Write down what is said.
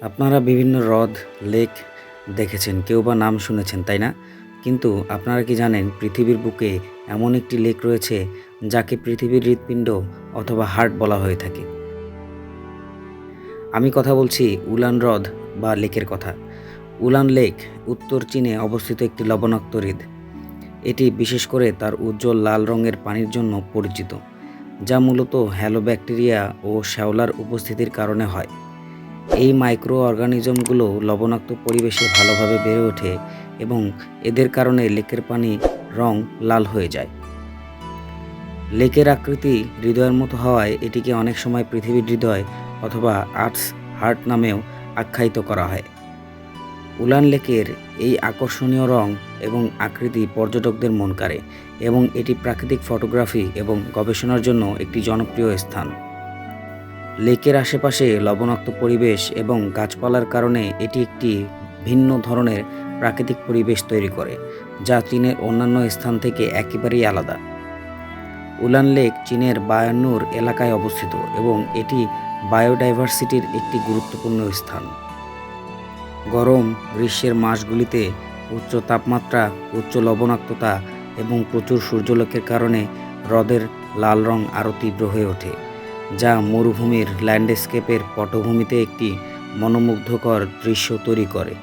আপনারা বিভিন্ন হ্রদ, লেক দেখেছেন, কেউ বা নাম শুনেছেন, তাই না? কিন্তু আপনারা কি জানেন পৃথিবীর বুকে এমন একটি লেক রয়েছে যাকে পৃথিবীর হৃৎপিণ্ড অথবা হার্ট বলা হয়ে থাকে? আমি কথা বলছি উলান হ্রদ বা লেকের কথা। উলান লেক উত্তর চীনে অবস্থিত একটি লবণাক্ত হ্রদ। এটি বিশেষ করে তার উজ্জ্বল লাল রঙের পানির জন্য পরিচিত, যা মূলত হ্যালো ব্যাকটেরিয়া ও শ্যাওলার উপস্থিতির কারণে হয়। এই মাইক্রো অর্গানিজমগুলো লবণাক্ত পরিবেশে ভালোভাবে বেড়ে ওঠে এবং এদের কারণে লেকের পানি রং লাল হয়ে যায়। লেকের আকৃতি হৃদয়ের মতো হওয়ায় এটিকে অনেক সময় পৃথিবীর হৃদয় অথবা আর্থস হার্ট নামেও আখ্যায়িত করা হয়। উলান লেকের এই আকর্ষণীয় রং এবং আকৃতি পর্যটকদের মন কাড়ে এবং এটি প্রাকৃতিক ফটোগ্রাফি এবং গবেষণার জন্য একটি জনপ্রিয় স্থান। লেকের আশেপাশে লবণাক্ত পরিবেশ এবং গাছপালার কারণে এটি একটি ভিন্ন ধরনের প্রাকৃতিক পরিবেশ তৈরি করে, যা চীনের অন্যান্য স্থান থেকে একেবারেই আলাদা। উলান লেক চীনের বায়ান্নুর এলাকায় অবস্থিত এবং এটি বায়োডাইভার্সিটির একটি গুরুত্বপূর্ণ স্থান। গরম গ্রীষ্মের মাসগুলিতে উচ্চ তাপমাত্রা, উচ্চ লবণাক্ততা এবং প্রচুর সূর্যালোকের কারণে হ্রদের লাল রং আরও তীব্র হয়ে ওঠে, যা মরুভূমির ল্যান্ডস্কেপের পটভূমিতে একটি মনোমুগ্ধকর দৃশ্য তৈরি করে।